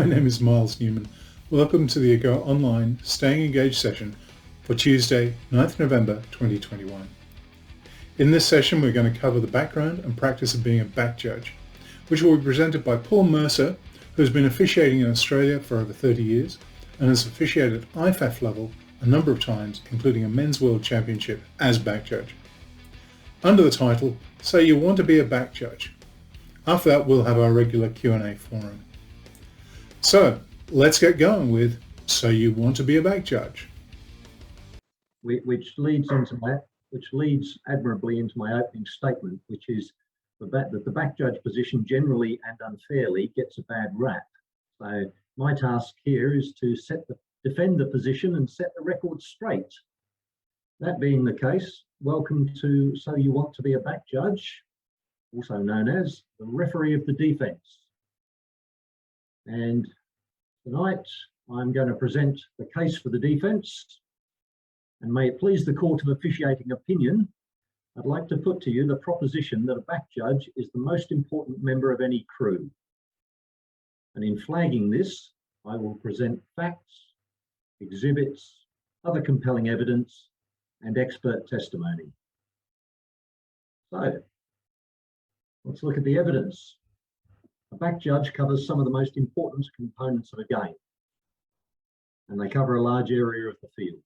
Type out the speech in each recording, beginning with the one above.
My name is Miles Newman. Welcome to the AGOA Online Staying Engaged session for Tuesday, 9th November 2021. In this session, we're going to cover the background and practice of being a back judge, which will be presented by Paul Mercer, who has been officiating in Australia for over 30 years and has officiated at IFAF level a number of times, including a Men's World Championship as back judge. Under the title, So You Want to Be a Back Judge. After that, we'll have our regular Q&A forum. So let's get going with So You Want to Be a Back Judge. Which leads admirably into my opening statement, which is that the back judge position generally and unfairly gets a bad rap. So my task here is to defend the position and set the record straight. That being the case, welcome to So You Want to Be a Back Judge, also known as the referee of the defence. And tonight I'm going to present the case for the defence, and may it please the Court of Officiating Opinion, I'd like to put to you the proposition that a back judge is the most important member of any crew. And in flagging this, I will present facts, exhibits, other compelling evidence, and expert testimony. So, let's look at the evidence. A back judge covers some of the most important components of a game, and they cover a large area of the field.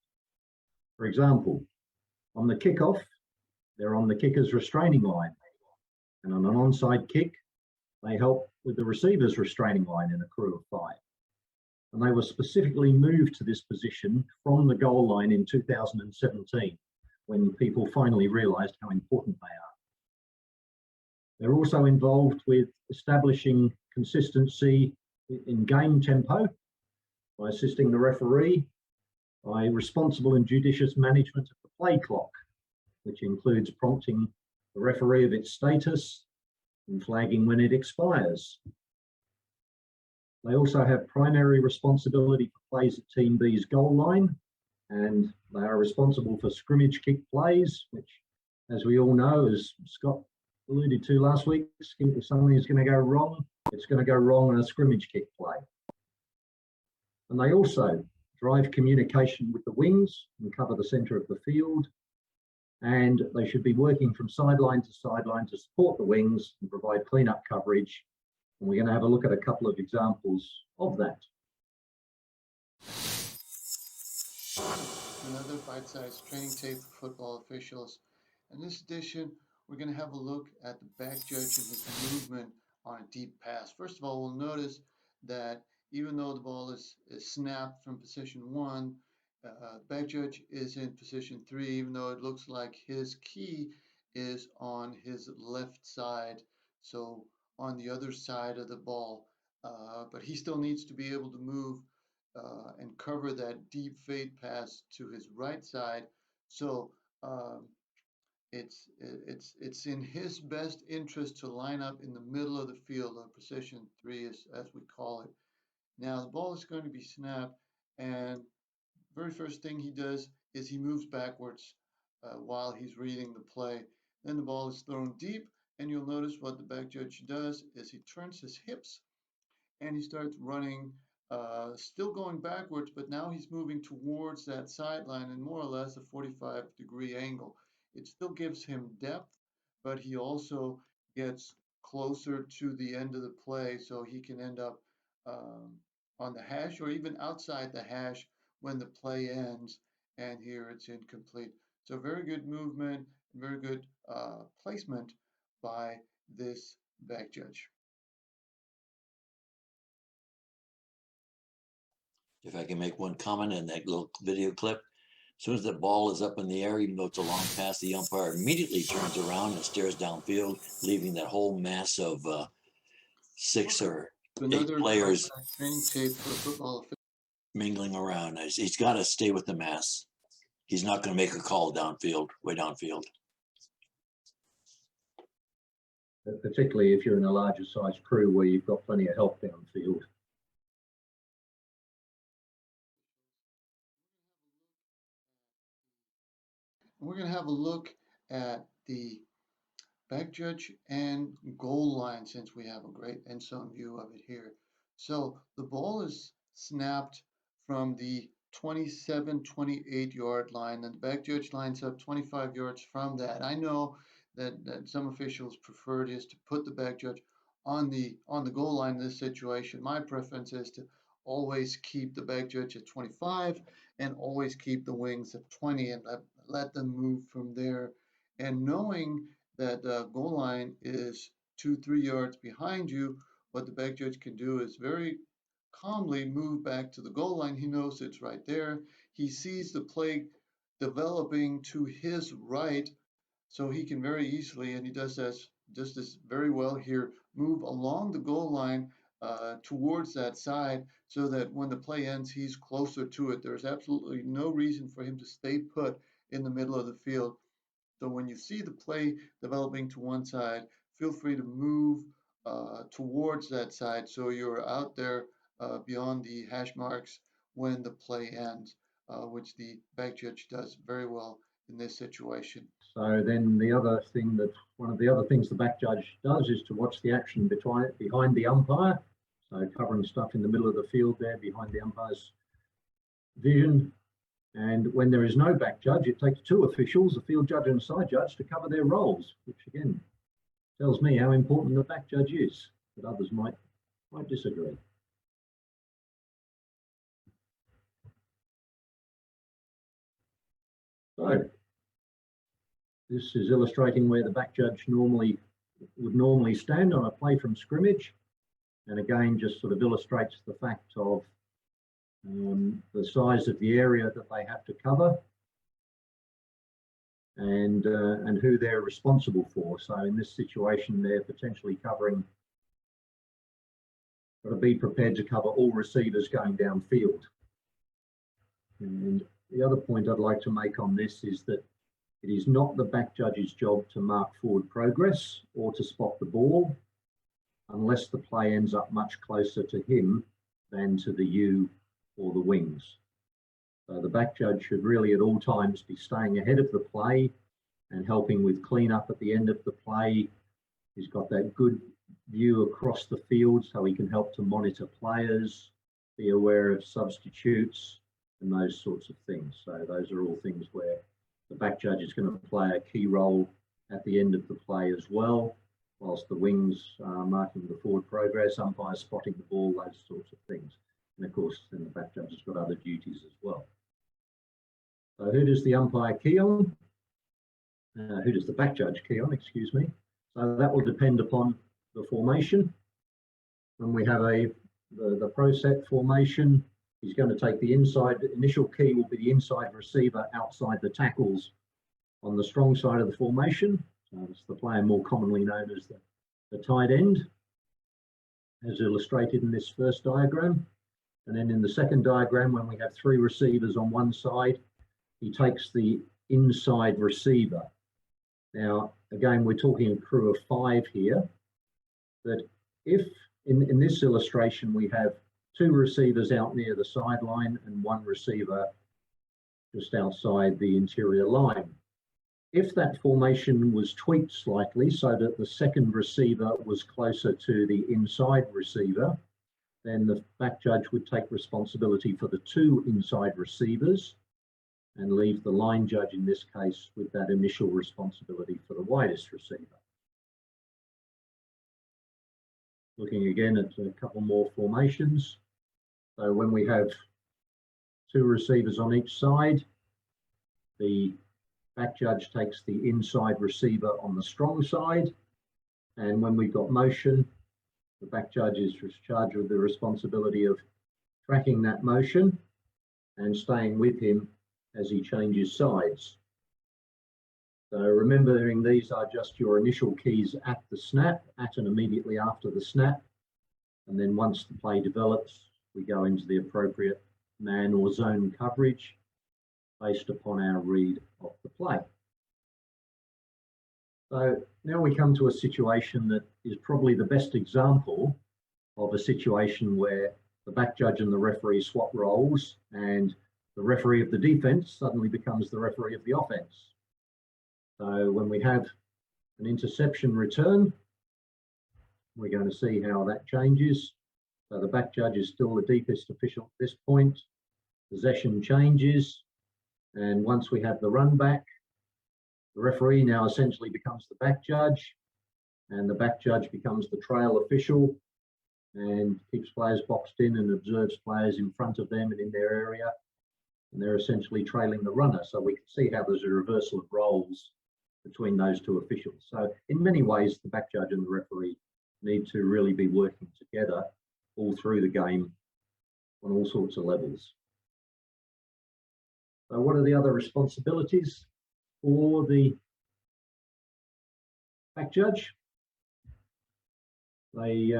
For example, on the kickoff, they're on the kicker's restraining line, and on an onside kick, they help with the receiver's restraining line in a crew of 5. And they were specifically moved to this position from the goal line in 2017, when people finally realised how important they are. They're also involved with establishing consistency in game tempo by assisting the referee, by responsible and judicious management of the play clock, which includes prompting the referee of its status and flagging when it expires. They also have primary responsibility for plays at Team B's goal line, and they are responsible for scrimmage kick plays, which, as we all know, as Scott alluded to last week, if something is going to go wrong, it's going to go wrong on a scrimmage kick play. And they also drive communication with the wings and cover the centre of the field, and they should be working from sideline to sideline to support the wings and provide clean-up coverage. And we're going to have a look at a couple of examples of that. Another bite-sized training tape for football officials. In this edition, we're going to have a look at the back judge and his movement on a deep pass. First of all, we'll notice that even though the ball is snapped from position 1, back judge is in position 3, even though it looks like his key is on his left side, so on the other side of the ball. But he still needs to be able to move and cover that deep fade pass to his right side. So it's in his best interest to line up in the middle of the field, or position 3 as we call it. Now the ball is going to be snapped, and very first thing he does is he moves backwards while he's reading the play. Then the ball is thrown deep, and you'll notice what the back judge does is he turns his hips and he starts running, still going backwards, but now he's moving towards that sideline in more or less a 45-degree angle. It still gives him depth, but he also gets closer to the end of the play, so he can end up on the hash or even outside the hash when the play ends, and here it's incomplete. So very good movement, very good placement by this back judge. If I can make one comment in that little video clip, as soon as the ball is up in the air, even though it's a long pass, the umpire immediately turns around and stares downfield, leaving that whole mass of 6 or 8 players training tape for football mingling around. He's got to stay with the mass. He's not going to make a call downfield, way downfield. Particularly if you're in a larger size crew where you've got plenty of help downfield. We're going to have a look at the back judge and goal line, since we have a great end zone view of it here. So the ball is snapped from the 27, 28-yard line, and the back judge lines up 25 yards from that. I know that some officials prefer is to put the back judge on the goal line in this situation. My preference is to always keep the back judge at 25 and always keep the wings at 20 and let them move from there. And knowing that the goal line is 2-3 yards behind you, what the back judge can do is very calmly move back to the goal line. He knows it's right there. He sees the play developing to his right, so he can very easily, and he does this very well here, move along the goal line towards that side so that when the play ends, he's closer to it. There's absolutely no reason for him to stay put in the middle of the field. So when you see the play developing to one side, feel free to move towards that side so you're out there beyond the hash marks when the play ends, which the back judge does very well in this situation. So then the other thing that one of the other things the back judge does is to watch the action behind the umpire. So covering stuff in the middle of the field there behind the umpire's vision. And when there is no back judge, it takes two officials, a field judge and a side judge, to cover their roles, which again tells me how important the back judge is, but others might disagree. So this is illustrating where the back judge would normally stand on a play from scrimmage, and again just sort of illustrates the fact of the size of the area that they have to cover and who they're responsible for. So in this situation, they're potentially covering, got to be prepared to cover all receivers going downfield. And the other point I'd like to make on this is that it is not the back judge's job to mark forward progress or to spot the ball unless the play ends up much closer to him than to the U or the wings. So the back judge should really at all times be staying ahead of the play and helping with cleanup at the end of the play. He's got that good view across the field so he can help to monitor players, be aware of substitutes and those sorts of things. So those are all things where the back judge is going to play a key role at the end of the play as well, whilst the wings are marking the forward progress, umpires spotting the ball, those sorts of things. And of course, then the back judge has got other duties as well. So who does the umpire key on? Who does the back judge key on, excuse me? So that will depend upon the formation. When we have the pro set formation, he's going to take the initial key will be the inside receiver outside the tackles on the strong side of the formation. So it's the player more commonly known as the tight end, as illustrated in this first diagram. And then in the second diagram, when we have three receivers on one side, he takes the inside receiver. Now, again, we're talking a crew of 5 here, that if in this illustration, we have 2 receivers out near the sideline and 1 receiver just outside the interior line. If that formation was tweaked slightly so that the second receiver was closer to the inside receiver, then the back judge would take responsibility for the 2 inside receivers and leave the line judge in this case with that initial responsibility for the widest receiver. Looking again at a couple more formations. So when we have 2 receivers on each side, the back judge takes the inside receiver on the strong side. And when we've got motion, the back judge is charged with the responsibility of tracking that motion and staying with him as he changes sides. So remembering these are just your initial keys at the snap, at and immediately after the snap. And then once the play develops, we go into the appropriate man or zone coverage based upon our read of the play. So now we come to a situation that is probably the best example of a situation where the back judge and the referee swap roles and the referee of the defense suddenly becomes the referee of the offense. So when we have an interception return, we're going to see how that changes. So the back judge is still the deepest official at this point. Possession changes, and once we have the run back, the referee now essentially becomes the back judge, and the back judge becomes the trail official and keeps players boxed in and observes players in front of them and in their area, and they're essentially trailing the runner. So we can see how there's a reversal of roles between those two officials. So in many ways, the back judge and the referee need to really be working together all through the game on all sorts of levels. So what are the other responsibilities for the back judge? They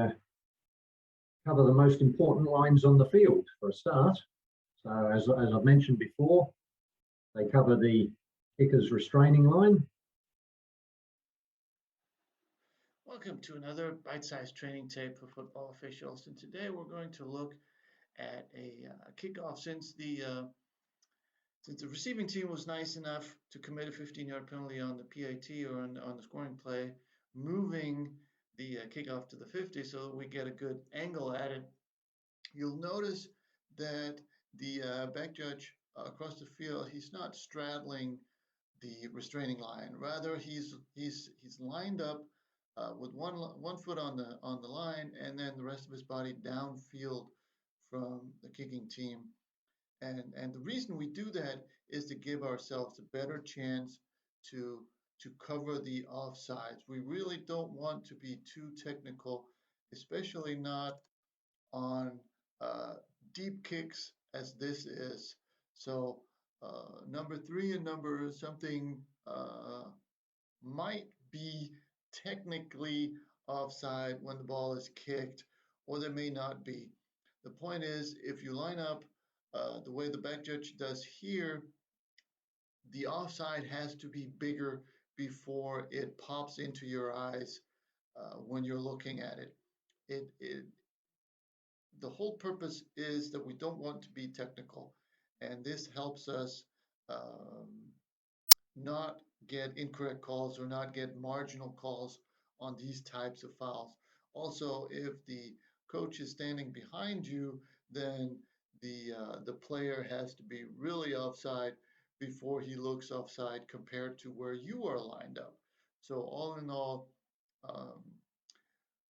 cover the most important lines on the field for a start. So as I've mentioned before, they cover the kicker's restraining line. Welcome to another bite-sized training tape for football officials, and today we're going to look at a kickoff. Since the receiving team was nice enough to commit a 15-yard penalty on the PAT or on the scoring play, moving the kickoff to the 50 so that we get a good angle at it, you'll notice that the back judge across the field, he's not straddling the restraining line. Rather, he's lined up with one foot on the line, and then the rest of his body downfield from the kicking team. And the reason we do that is to give ourselves a better chance to cover the offsides. We really don't want to be too technical, especially not on deep kicks as this is. So number 3 and number something might be technically offside when the ball is kicked, or there may not be. The point is, if you line up the way the back judge does here, the offside has to be bigger before it pops into your eyes when you're looking at it. The whole purpose is that we don't want to be technical, and this helps us not get incorrect calls or not get marginal calls on these types of fouls. Also, if the coach is standing behind you, then the player has to be really offside before he looks offside compared to where you are lined up. So all in all,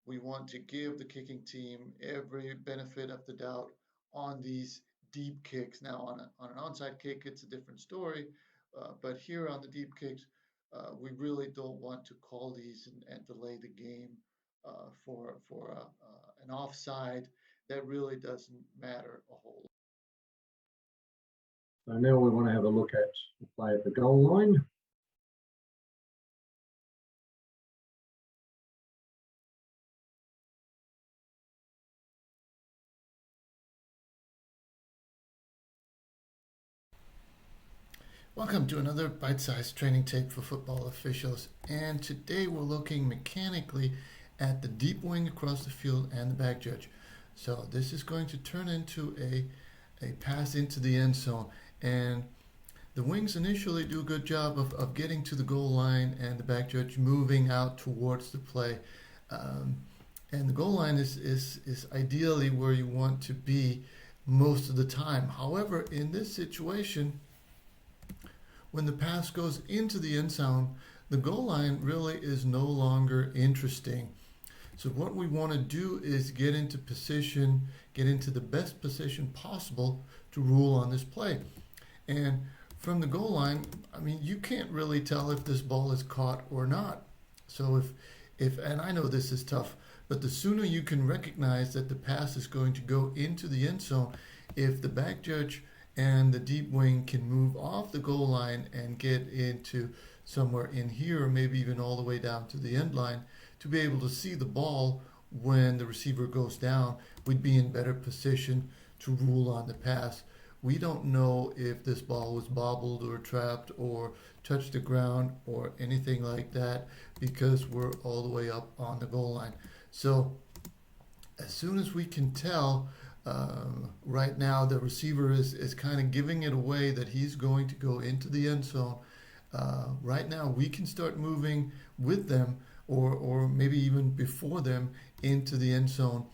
we want to give the kicking team every benefit of the doubt on these deep kicks. Now, on an onside kick, it's a different story, but here on the deep kicks, we really don't want to call these and delay the game for an offside that really doesn't matter a whole lot. So now we want to have a look at the play at the goal line. Welcome to another bite-sized training tape for football officials, and today we're looking mechanically at the deep wing across the field and the back judge. So this is going to turn into a pass into the end zone, and the wings initially do a good job of getting to the goal line and the back judge moving out towards the play. And the goal line is ideally where you want to be most of the time. However, in this situation, when the pass goes into the end zone, the goal line really is no longer interesting. So what we want to do is get into position, get into the best position possible to rule on this play. And from the goal line, I mean, you can't really tell if this ball is caught or not. So if and I know this is tough, but the sooner you can recognize that the pass is going to go into the end zone, if the back judge and the deep wing can move off the goal line and get into somewhere in here, or maybe even all the way down to the end line, to be able to see the ball when the receiver goes down, we'd be in better position to rule on the pass. We don't know if this ball was bobbled or trapped or touched the ground or anything like that because we're all the way up on the goal line. So as soon as we can tell, right now the receiver is kind of giving it away that he's going to go into the end zone. Right now we can start moving with them or maybe even before them into the end zone.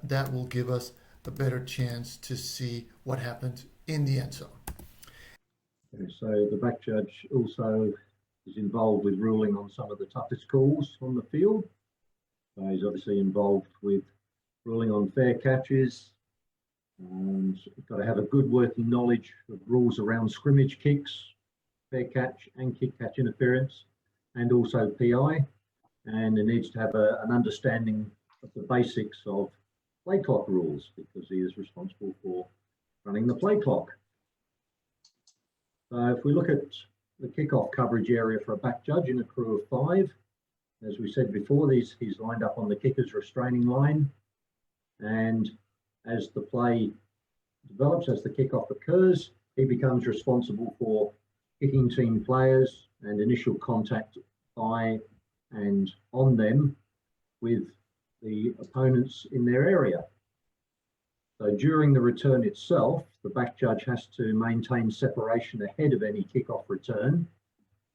that will give us a better chance to see what happens in the end zone. Okay, so the back judge also is involved with ruling on some of the toughest calls on the field. So he's obviously involved with ruling on fair catches. You've got to have a good working knowledge of rules around scrimmage kicks, fair catch and kick catch interference, and also PI. And he needs to have an understanding of the basics of play clock rules because he is responsible for running the play clock. So if we look at the kickoff coverage area for a back judge in a crew of 5, as we said before, he's lined up on the kicker's restraining line. And as the play develops, as the kickoff occurs, he becomes responsible for kicking team players and initial contact by and on them with the opponents in their area. So during the return itself, the back judge has to maintain separation ahead of any kickoff return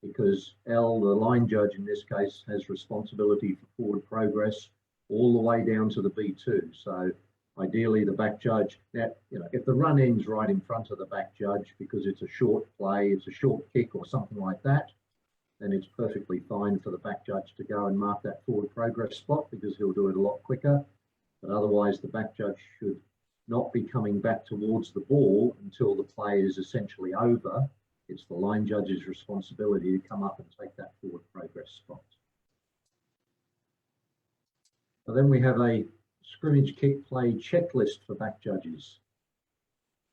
because L, the line judge in this case, has responsibility for forward progress all the way down to the B2. So ideally the back judge, now, if the run ends right in front of the back judge because it's a short play, it's a short kick or something like that, then it's perfectly fine for the back judge to go and mark that forward progress spot because he'll do it a lot quicker. But otherwise the back judge should not be coming back towards the ball until the play is essentially over. It's the line judge's responsibility to come up and take that forward progress spot. So then we have a scrimmage kick play checklist for back judges.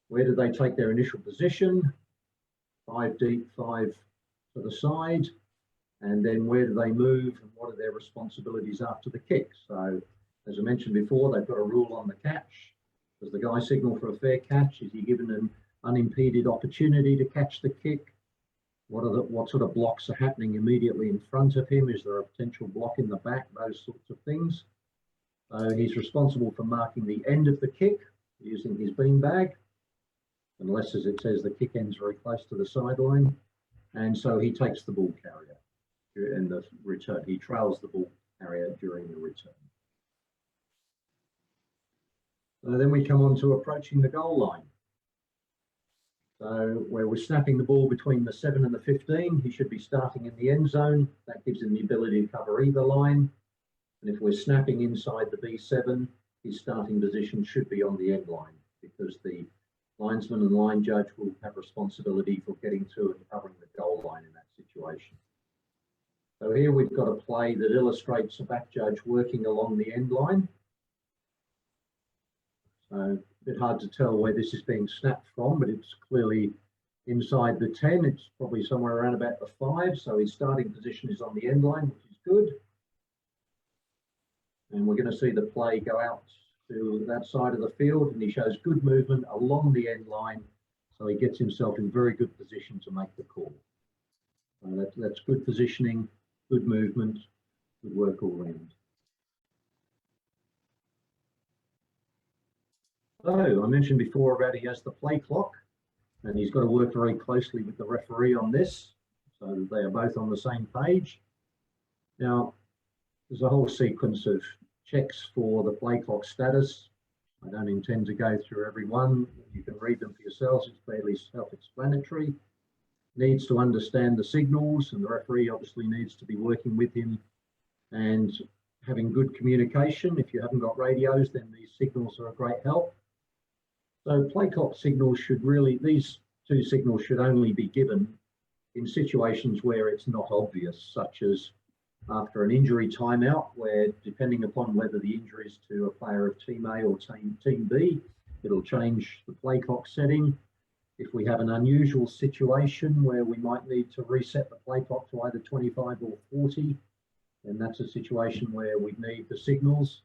Where do they take their initial position? 5 deep, 5 to the side. And then where do they move and what are their responsibilities after the kick? So as I mentioned before, they've got a rule on the catch. Does the guy signal for a fair catch? Is he given an unimpeded opportunity to catch the kick? What sort of blocks are happening immediately in front of him? Is there a potential block in the back? Those sorts of things. So he's responsible for marking the end of the kick using his beanbag, unless, as it says, the kick ends very close to the sideline. And so he takes the ball carrier in the return. He trails the ball carrier during the return. So then we come on to approaching the goal line. So where we're snapping the ball between the 7 and the 15, he should be starting in the end zone. That gives him the ability to cover either line. And if we're snapping inside the B7, his starting position should be on the end line because the linesman and line judge will have responsibility for getting to and covering the goal line in that situation. So here we've got a play that illustrates a back judge working along the end line. So a bit hard to tell where this is being snapped from, but it's clearly inside the 10. It's probably somewhere around about the 5. So his starting position is on the end line, which is good. And we're going to see the play go out to that side of the field, and he shows good movement along the end line. So he gets himself in very good position to make the call. That's good positioning, good movement, good work all round. So I mentioned before about he has the play clock, and he's got to work very closely with the referee on this so that they are both on the same page. Now, there's a whole sequence of checks for the play clock status. I don't intend to go through every one. You can read them for yourselves. It's fairly self-explanatory. Needs to understand the signals, and the referee obviously needs to be working with him and having good communication. If you haven't got radios, then these signals are a great help. So play clock signals should really, these two signals should only be given in situations where it's not obvious, such as after an injury timeout, where depending upon whether the injury is to a player of Team A or Team B, it'll change the play clock setting. If we have an unusual situation where we might need to reset the play clock to either 25 or 40, then that's a situation where we need the signals.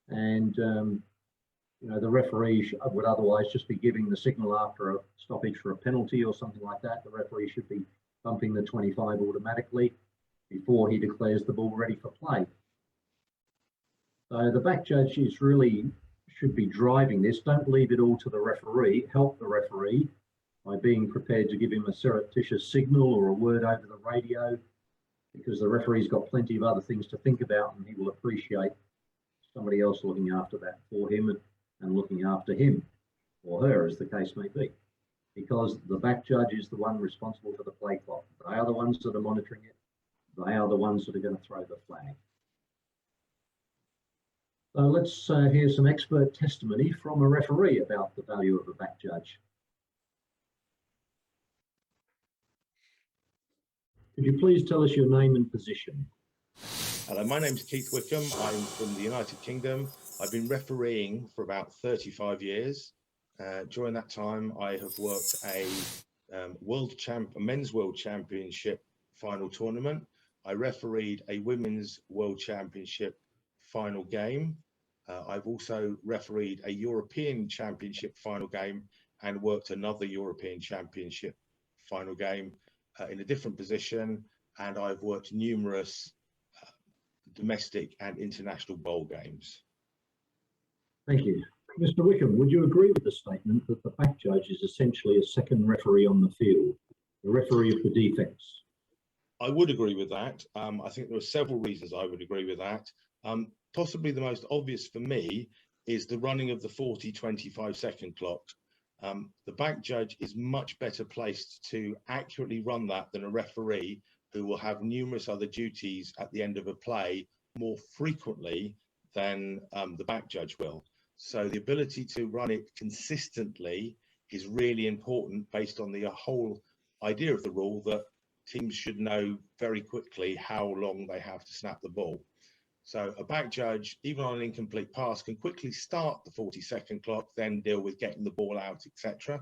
And the referee would otherwise just be giving the signal after a stoppage for a penalty or something like that. The referee should be bumping the 25 automatically before he declares the ball ready for play. So the back judge should be driving this. Don't leave it all to the referee. Help the referee by being prepared to give him a surreptitious signal or a word over the radio, because the referee's got plenty of other things to think about, and he will appreciate somebody else looking after that for him and looking after him or her, as the case may be, because the back judge is the one responsible for the play clock. They are the ones that are monitoring it. They are the ones that are going to throw the flag. So let's hear some expert testimony from a referee about the value of a back judge. Could you please tell us your name and position? Hello, my name's Keith Wickham. I'm from the United Kingdom. I've been refereeing for about 35 years. During that time, I have worked a men's world championship final tournament. I refereed a women's world championship final game. I've also refereed a European championship final game and worked another European championship final game in a different position. And I've worked numerous domestic and international bowl games. Thank you. Mr. Wickham, would you agree with the statement that the back judge is essentially a second referee on the field, the referee of the defence? I would agree with that. I think there are several reasons I would agree with that. Possibly the most obvious for me is the running of the 40-25 second clock. The back judge is much better placed to accurately run that than a referee who will have numerous other duties at the end of a play more frequently than the back judge will. So the ability to run it consistently is really important based on the whole idea of the rule that teams should know very quickly how long they have to snap the ball. So a back judge, even on an incomplete pass, can quickly start the 40-second clock, then deal with getting the ball out, etc.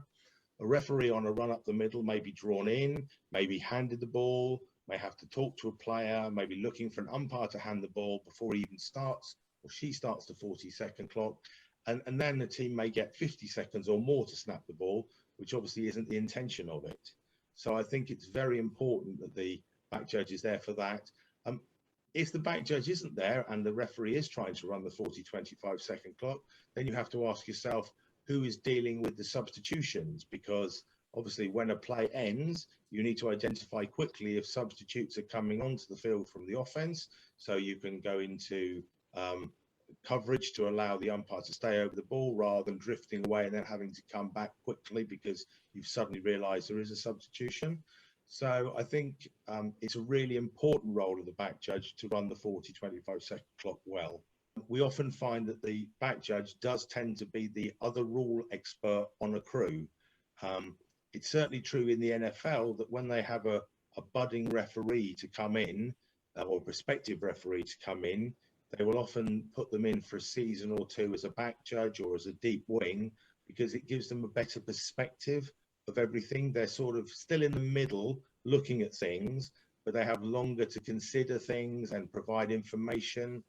A referee on a run up the middle may be drawn in, may be handed the ball, may have to talk to a player, may be looking for an umpire to hand the ball before he even starts or she starts the 40-second clock. And then the team may get 50 seconds or more to snap the ball, which obviously isn't the intention of it. So I think it's very important that the back judge is there for that. If the back judge isn't there and the referee is trying to run the 40-25 second clock, then you have to ask yourself who is dealing with the substitutions, because obviously when a play ends, you need to identify quickly if substitutes are coming onto the field from the offense, so you can go into coverage to allow the umpire to stay over the ball rather than drifting away and then having to come back quickly because you've suddenly realized there is a substitution. So I think it's a really important role of the back judge to run the 40-25 second clock well. We often find that the back judge does tend to be the other rule expert on a crew. It's certainly true in the NFL that when they have a budding referee to come in, or prospective referee to come in, they will often put them in for a season or two as a back judge or as a deep wing, because it gives them a better perspective of everything. They're sort of still in the middle looking at things, but they have longer to consider things and provide information.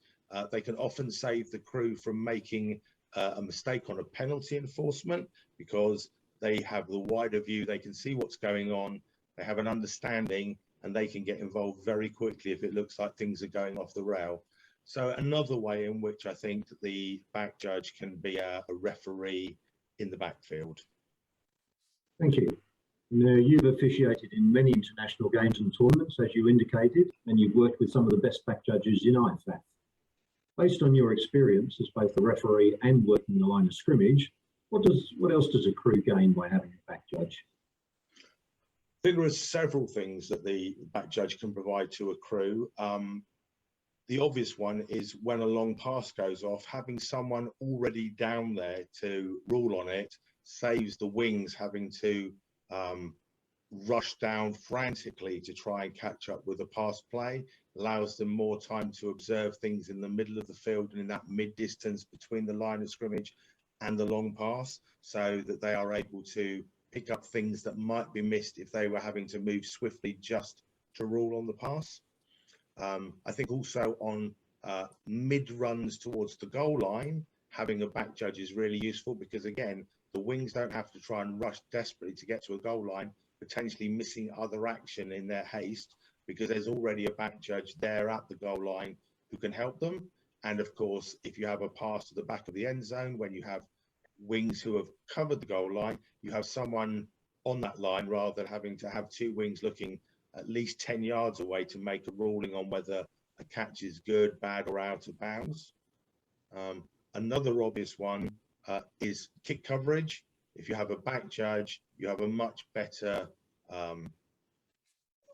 They can often save the crew from making a mistake on a penalty enforcement because they have the wider view. They can see what's going on. They have an understanding and they can get involved very quickly if it looks like things are going off the rail. So another way in which I think that the back judge can be a referee in the backfield. Thank you. Now, you've officiated in many international games and tournaments, as you indicated, and you've worked with some of the best back judges in IFAF. Based on your experience as both a referee and working the line of scrimmage, what else does a crew gain by having a back judge? I think there are several things that the back judge can provide to a crew. The obvious one is when a long pass goes off, having someone already down there to rule on it saves the wings having to rush down frantically to try and catch up with a pass play, allows them more time to observe things in the middle of the field and in that mid-distance between the line of scrimmage and the long pass, so that they are able to pick up things that might be missed if they were having to move swiftly just to rule on the pass. I think also on mid-runs towards the goal line, having a back judge is really useful because, again, the wings don't have to try and rush desperately to get to a goal line, potentially missing other action in their haste, because there's already a back judge there at the goal line who can help them. And of course, if you have a pass to the back of the end zone, when you have wings who have covered the goal line, you have someone on that line rather than having to have two wings looking at least 10 yards away to make a ruling on whether a catch is good, bad, or out of bounds. Another obvious one is kick coverage. If you have a back judge, you have a much better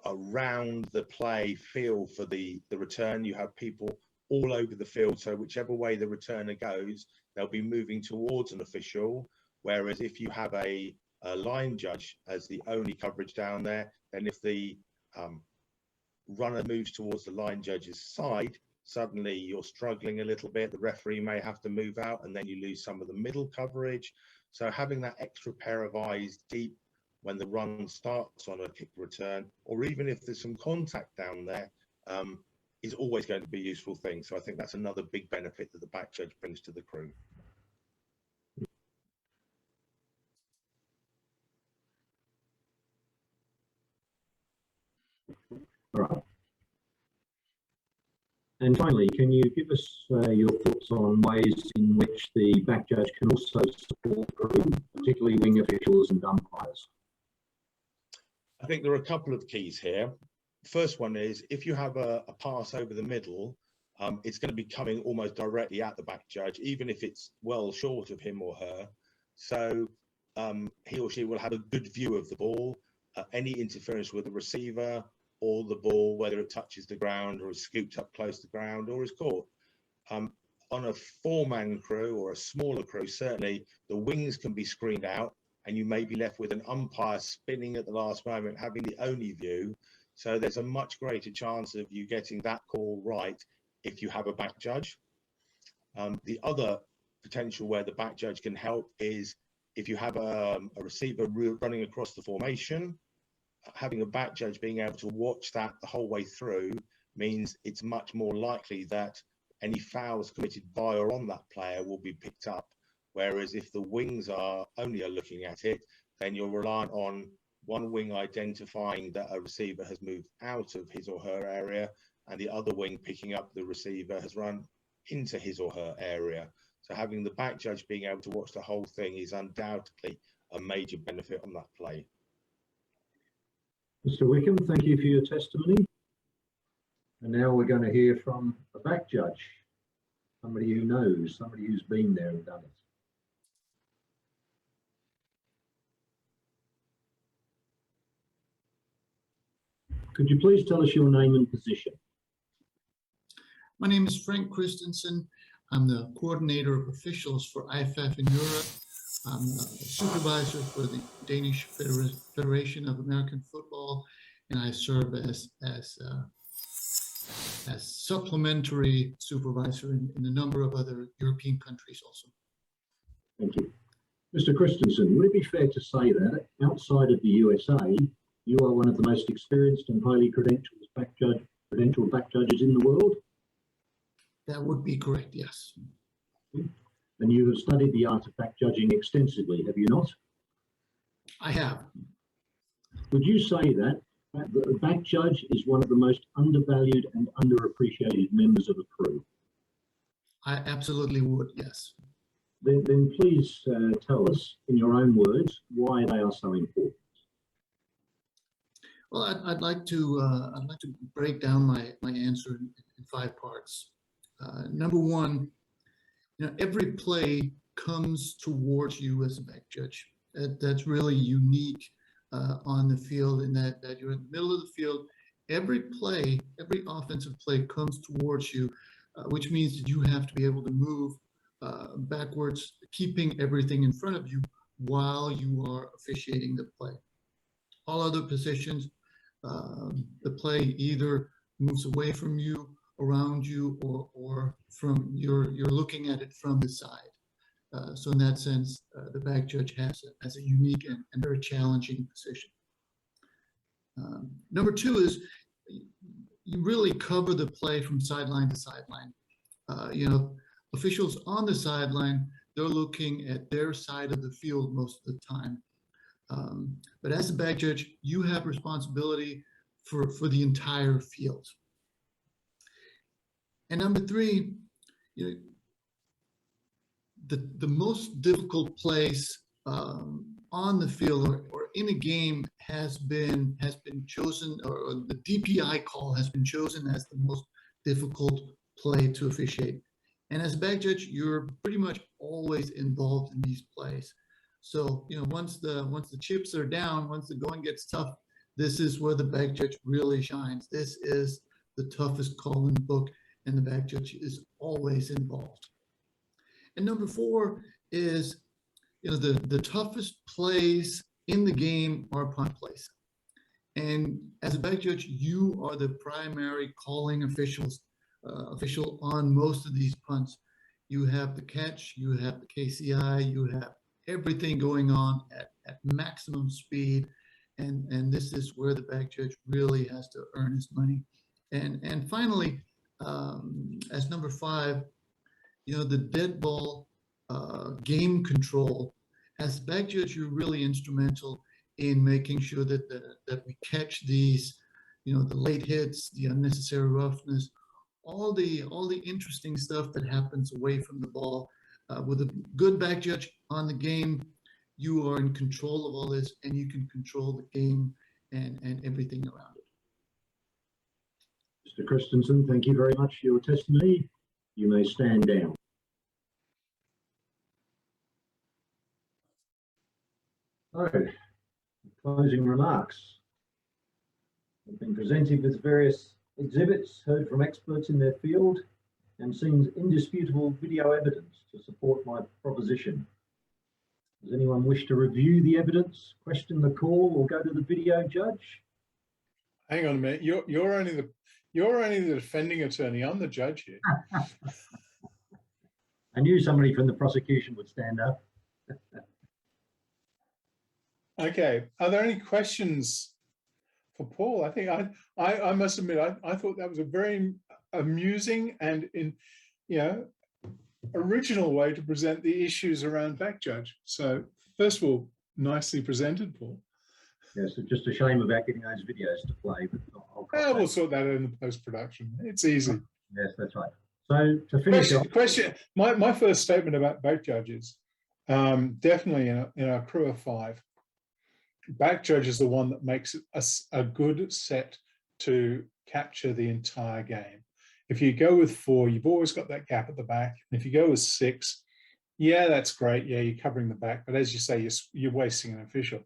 around the play feel for the return. You have people all over the field, so whichever way the returner goes, they'll be moving towards an official. Whereas if you have a line judge as the only coverage down there, then if the runner moves towards the line judge's side, suddenly you're struggling a little bit. The referee may have to move out, and then you lose some of the middle coverage. So having that extra pair of eyes deep when the run starts on a kick return, or even if there's some contact down there, is always going to be a useful thing. So I think that's another big benefit that the back judge brings to the crew. All right. And finally, can you give us your thoughts on ways in which the back judge can also support crew, particularly wing officials and umpires? I think there are a couple of keys here. First one is if you have a pass over the middle, it's going to be coming almost directly at the back judge, even if it's well short of him or her. So he or she will have a good view of the ball. Any interference with the receiver or the ball, whether it touches the ground or is scooped up close to the ground or is caught. On a four-man crew or a smaller crew, certainly the wings can be screened out, and you may be left with an umpire spinning at the last moment, having the only view. So there's a much greater chance of you getting that call right if you have a back judge. The other potential where the back judge can help is if you have a receiver running across the formation. Having a back judge being able to watch that the whole way through means it's much more likely that any fouls committed by or on that player will be picked up. Whereas if the wings are looking at it, then you're reliant on one wing identifying that a receiver has moved out of his or her area, and the other wing picking up the receiver has run into his or her area. So having the back judge being able to watch the whole thing is undoubtedly a major benefit on that play. Mr. Wickham, thank you for your testimony. And now we're going to hear from a back judge, somebody who knows, somebody who's been there and done it. Could you please tell us your name and position? My name is Frank Kristensen. I'm the coordinator of officials for IFF in Europe. I'm a supervisor for the Danish Federation of American Football, and I serve as supplementary supervisor in a number of other European countries also. Thank you. Mr. Kristensen, would it be fair to say that outside of the USA, you are one of the most experienced and highly credentialed back judges in the world? That would be correct, yes. And you have studied the art of back judging extensively, have you not? I have. Would you say that the back judge is one of the most undervalued and underappreciated members of a crew? I absolutely would, yes. Then please tell us, in your own words, why they are so important. Well, I'd like to break down my answer in 5 parts. Number one, every play comes towards you as a back judge. That's really unique on the field, in that you're in the middle of the field. Every play, every offensive play comes towards you, which means that you have to be able to move backwards, keeping everything in front of you while you are officiating the play. All other positions, the play either moves away from you, around you, or from you're looking at it from the side. So in that sense, the back judge has a unique and very challenging position. Number 2 is you really cover the play from sideline to sideline. Officials on the sideline, they're looking at their side of the field most of the time. But as a back judge, you have responsibility for the entire field. And number 3, the most difficult place on the field or in a game has been chosen, or the DPI call has been chosen as the most difficult play to officiate. And as a back judge, you're pretty much always involved in these plays. So, once the chips are down, once the going gets tough, this is where the back judge really shines. This is the toughest call in the book, and the back judge is always involved. And number 4 is, the toughest plays in the game are punt plays. And as a back judge, you are the primary calling official on most of these punts. You have the catch, you have the KCI, you have everything going on at maximum speed. And this is where the back judge really has to earn his money. And finally, as number 5, the dead ball game control. As back judge, you're really instrumental in making sure that we catch these, the late hits, the unnecessary roughness, all the interesting stuff that happens away from the ball. With a good back judge on the game, you are in control of all this, and you can control the game and everything around it. Mr. Kristensen, thank you very much for your testimony. You may stand down. So, closing remarks. We've been presented with various exhibits, heard from experts in their field, and seen indisputable video evidence to support my proposition. Does anyone wish to review the evidence, question the call, or go to the video judge? Hang on a minute. You're only the defending attorney. I'm the judge here. I knew somebody from the prosecution would stand up. Okay. Are there any questions for Paul? I think I must admit I thought that was a very amusing and original way to present the issues around back judge. So first of all, nicely presented, Paul. Yes, it's just a shame about getting those videos to play, but we'll sort that out in the post-production. It's easy. Yes, that's right. So to finish question. My first statement about back judges, definitely in our crew of 5, back judge is the one that makes a good set to capture the entire game. If you go with 4, you've always got that gap at the back. And if you go with 6, yeah, that's great. Yeah, you're covering the back. But as you say, you're wasting an official.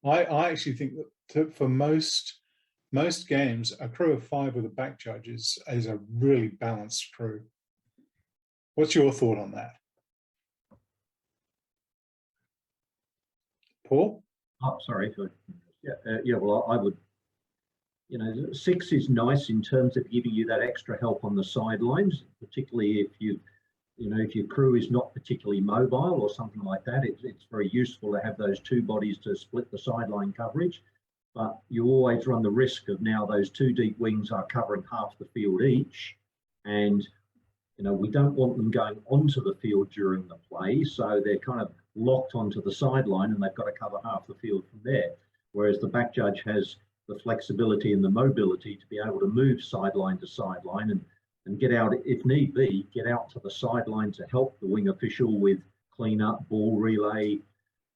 I actually think that for most games, a crew of 5 with a back judge is a really balanced crew. What's your thought on that? Paul? Oh, sorry. Yeah, well, I would, 6 is nice in terms of giving you that extra help on the sidelines, particularly if if your crew is not particularly mobile or something like that. It's very useful to have those 2 bodies to split the sideline coverage, but you always run the risk of now those 2 deep wings are covering half the field each, and we don't want them going onto the field during the play, so they're kind of locked onto the sideline and they've got to cover half the field from there. Whereas the back judge has the flexibility and the mobility to be able to move sideline to sideline and get out, if need be, get out to the sideline to help the wing official with clean up, ball relay,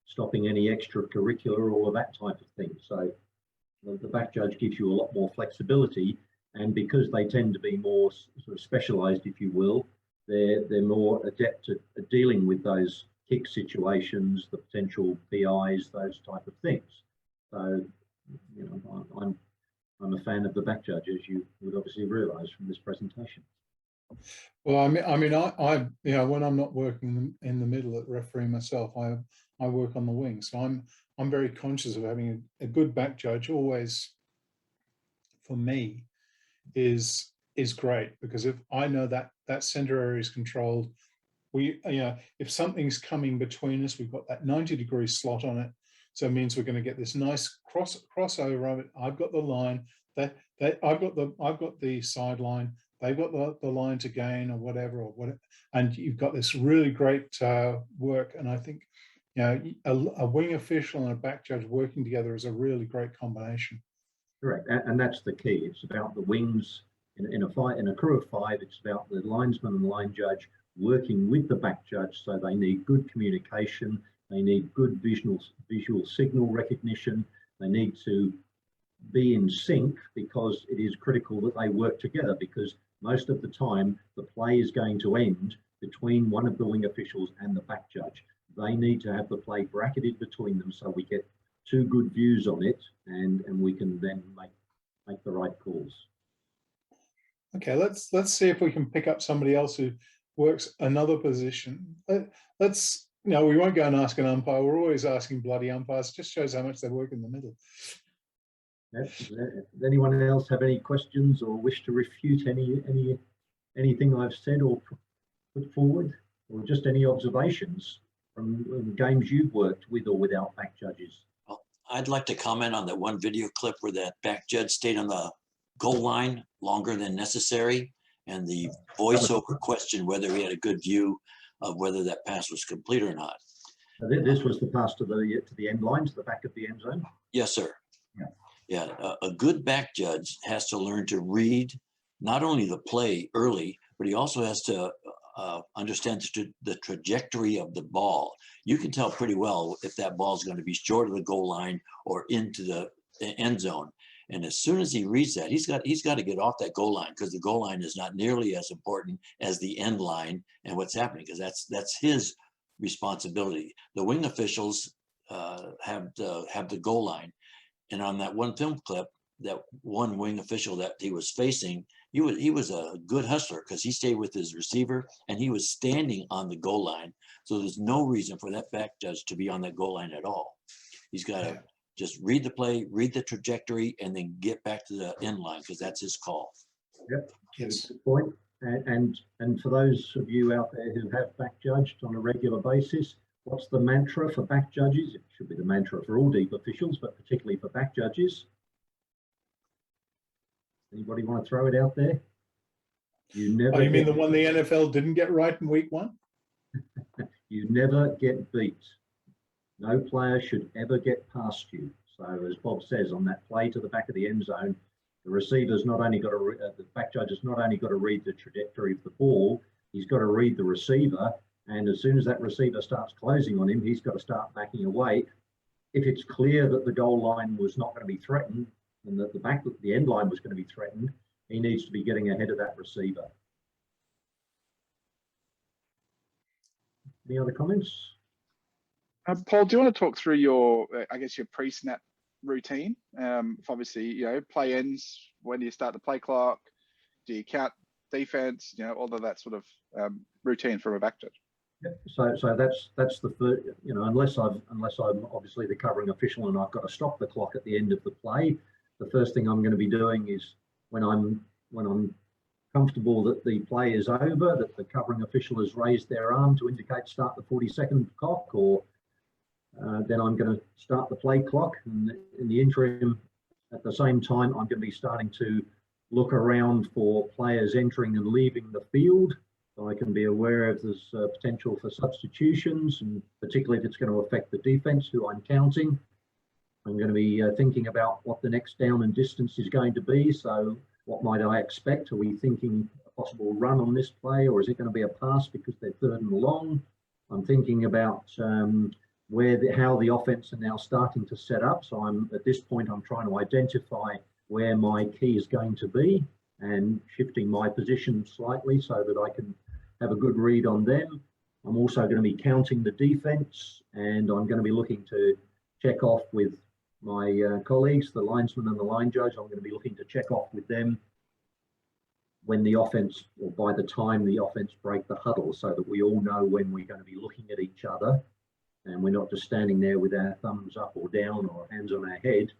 stopping any extracurricular, all of that type of thing. So the back judge gives you a lot more flexibility, and because they tend to be more sort of specialised, if you will, they're more adept at dealing with those kick situations, the potential PIs, those type of things. So, I'm a fan of the back judge, as you would obviously realise from this presentation. Well, I mean, when I'm not working in the middle at referee myself, I work on the wing, so I'm very conscious of having a good back judge. Always, for me, is great, because if I know that centre area is controlled, if something's coming between us, we've got that 90-degree slot on it. So it means we're going to get this nice crossover of it. I've got the line, I've got the sideline, they've got the line to gain or whatever, and you've got this really great work. And I think a wing official and a back judge working together is a really great combination. Correct, and that's the key. It's about the wings in a crew of 5. It's about the linesman and line judge working with the back judge, so they need good communication. They need good visual signal recognition. They need to be in sync, because it is critical that they work together, because most of the time the play is going to end between one of the wing officials and the back judge. They need to have the play bracketed between them so we get two good views on it, and we can then make the right calls. Okay, let's see if we can pick up somebody else who works another position. Let's we won't go and ask an umpire. We're always asking bloody umpires. It just shows how much they work in the middle. Does anyone else have any questions or wish to refute anything I've said or put forward, or just any observations from games you've worked with or without back judges? Well, I'd like to comment on that one video clip where that back judge stayed on the goal line longer than necessary, and the voiceover questioned whether he had a good view of whether that pass was complete or not. This was the pass to the end line, to the back of the end zone? Yes, sir. Yeah. A good back judge has to learn to read not only the play early, but he also has to understand the trajectory of the ball. You can tell pretty well if that ball is going to be short of the goal line or into the end zone. And as soon as he reads that, he's got to get off that goal line, because the goal line is not nearly as important as the end line and what's happening, because that's his responsibility. The wing officials have the goal line. And on that one film clip, that one wing official that he was facing, he was a good hustler, because he stayed with his receiver and he was standing on the goal line. So there's no reason for that back judge to be on that goal line at all. He's got to just read the play, read the trajectory, and then get back to the end line, because that's his call. Yep. Yes. Good point. And for those of you out there who have back judged on a regular basis, what's the mantra for back judges? It should be the mantra for all deep officials, but particularly for back judges. Anybody want to throw it out there? You never. Oh, you mean the one the NFL didn't get right in week 1? You never get beat. No player should ever get past you. So as Bob says, on that play to the back of the end zone, the receiver's not only got to, the back judge has not only got to read the trajectory of the ball, he's got to read the receiver. And as soon as that receiver starts closing on him, he's got to start backing away. If it's clear that the goal line was not going to be threatened and that the end line was going to be threatened, he needs to be getting ahead of that receiver. Any other comments? Paul, do you want to talk through your, I guess, your pre-snap routine? Obviously, play ends, when do you start the play clock? Do you count defense? All of that sort of routine from a back judge. Yep. So that's the first, unless I'm obviously the covering official and I've got to stop the clock at the end of the play, the first thing I'm going to be doing is when I'm comfortable that the play is over, that the covering official has raised their arm to indicate start the 40-second clock, or then I'm going to start the play clock. And in the interim, at the same time, I'm going to be starting to look around for players entering and leaving the field. So I can be aware if there's potential for substitutions, and particularly if it's going to affect the defense, who I'm counting. I'm going to be thinking about what the next down and distance is going to be. So what might I expect? Are we thinking a possible run on this play, or is it going to be a pass because they're third and long? I'm thinking about how the offense are now starting to set up. So at this point, I'm trying to identify where my key is going to be and shifting my position slightly so that I can have a good read on them. I'm also going to be counting the defense, and I'm going to be looking to check off with my colleagues, the linesman and the line judge. I'm going to be looking to check off with them when the offense, or by the time the offense break the huddle, so that we all know when we're going to be looking at each other and we're not just standing there with our thumbs up or down or hands on our head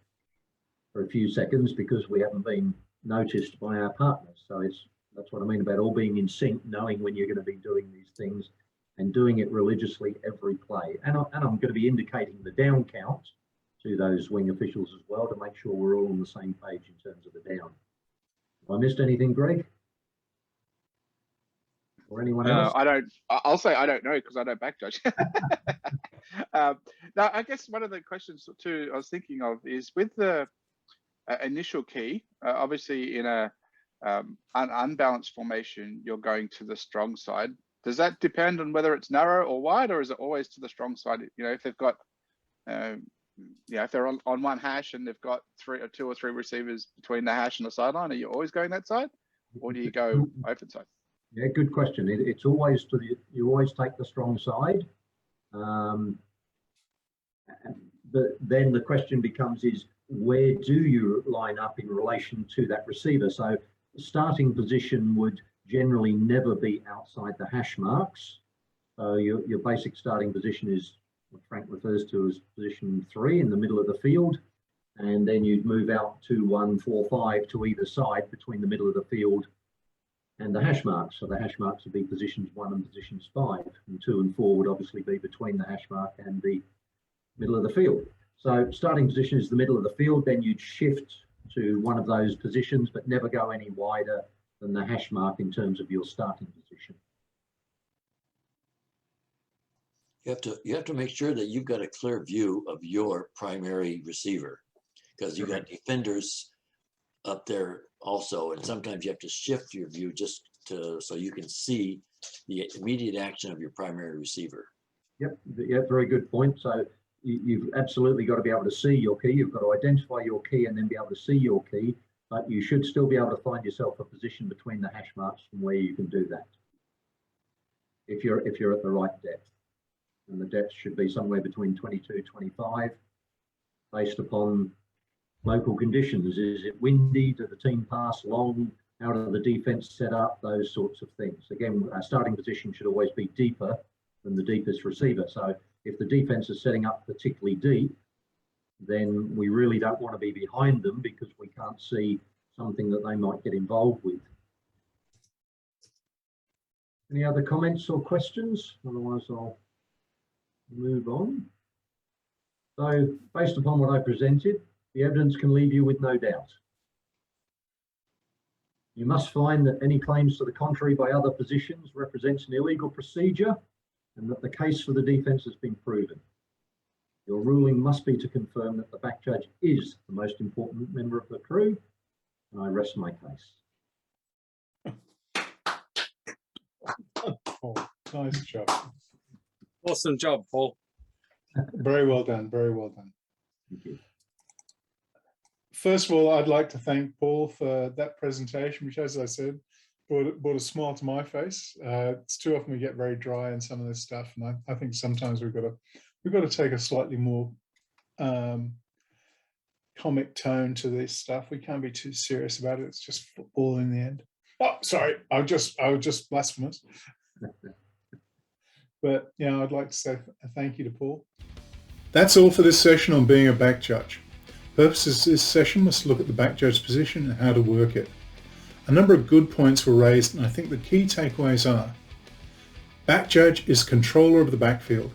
for a few seconds because we haven't been noticed by our partners. So that's what I mean about all being in sync, knowing when you're going to be doing these things and doing it religiously every play. And I'm going to be indicating the down count to those wing officials as well to make sure we're all on the same page in terms of the down. Have I missed anything, Greg? Or anyone else? I'll say I don't know because I don't back judge. Now, I guess one of the questions too I was thinking of is with the initial key, obviously in an unbalanced formation, you're going to the strong side. Does that depend on whether it's narrow or wide, or is it always to the strong side? If they've got, if they're on one hash and they've got two or three receivers between the hash and the sideline, are you always going that side, or do you go open side? Yeah, good question. It's always you always take the strong side. But then the question becomes is, where do you line up in relation to that receiver? So the starting position would generally never be outside the hash marks. So your basic starting position is what Frank refers to as position 3 in the middle of the field. And then you'd move out to 1, 4, 5 to either side between the middle of the field and the hash marks. So the hash marks would be positions 1 and positions 5, and 2 and 4 would obviously be between the hash mark and the middle of the field. So starting position is the middle of the field, then you'd shift to one of those positions, but never go any wider than the hash mark in terms of your starting position. You have to make sure that you've got a clear view of your primary receiver, because you've got defenders up there also, and sometimes you have to shift your view just so you can see the immediate action of your primary receiver. Yep, very good point. So you've absolutely got to be able to see your key. You've got to identify your key and then be able to see your key, but you should still be able to find yourself a position between the hash marks from where you can do that. If you're at the right depth, and the depth should be somewhere between 22, 25, based upon local conditions. Is it windy? Did the team pass long? How do the defense set up? Those sorts of things. Again, our starting position should always be deeper than the deepest receiver. So if the defense is setting up particularly deep, then we really don't want to be behind them because we can't see something that they might get involved with. Any other comments or questions? Otherwise, I'll move on. So based upon what I presented, the evidence can leave you with no doubt. You must find that any claims to the contrary by other positions represents an illegal procedure and that the case for the defence has been proven. Your ruling must be to confirm that the back judge is the most important member of the crew, and I rest my case. Oh, nice job. Awesome job, Paul. Very well done. Very well done. Thank you. First of all, I'd like to thank Paul for that presentation, which, as I said, brought a smile to my face. It's too often we get very dry in some of this stuff, and I think sometimes we've got to take a slightly more comic tone to this stuff. We can't be too serious about it. It's just football in the end. Oh, sorry, I was just blasphemous. But yeah, I'd like to say a thank you to Paul. That's all for this session on being a back judge. The purpose of this session was to look at the back judge position and how to work it. A number of good points were raised, and I think the key takeaways are: back judge is controller of the backfield.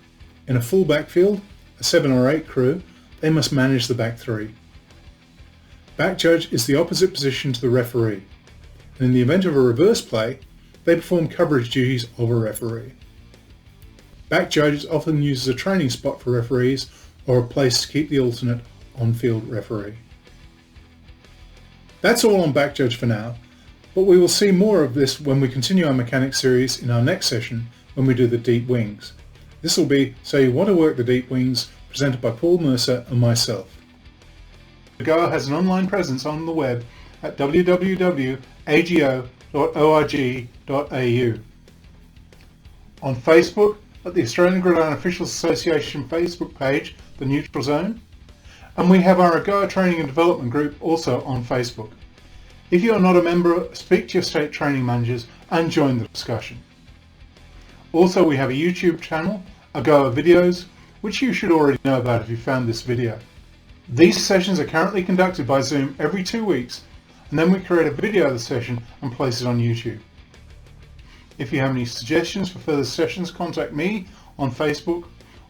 In a full backfield, a 7 or 8 crew, they must manage the back 3. Back judge is the opposite position to the referee, and in the event of a reverse play, they perform coverage duties of a referee. Back judge is often used as a training spot for referees or a place to keep the alternate on-field referee. That's all on back judge for now, but we will see more of this when we continue our mechanics series in our next session when we do the deep wings. This will be So You Want to Work the Deep Wings, presented by Paul Mercer and myself. AGOA has an online presence on the web at www.ago.org.au. On Facebook, at the Australian Gridiron Officials Association Facebook page, The Neutral Zone, and we have our AGOA Training and Development group also on Facebook. If you are not a member, speak to your state training managers and join the discussion. Also, we have a YouTube channel, AGOA Videos, which you should already know about if you found this video. These sessions are currently conducted by Zoom every 2 weeks, and then we create a video of the session and place it on YouTube. If you have any suggestions for further sessions, contact me on Facebook,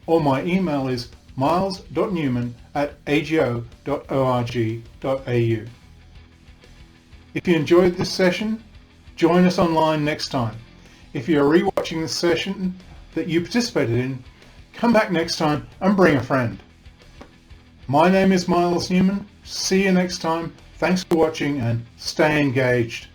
or my email is miles.newman@ago.org.au. If you enjoyed this session, join us online next time. If you are rewatching this session that you participated in, come back next time and bring a friend. My name is Miles Newman. See you next time. Thanks for watching and stay engaged.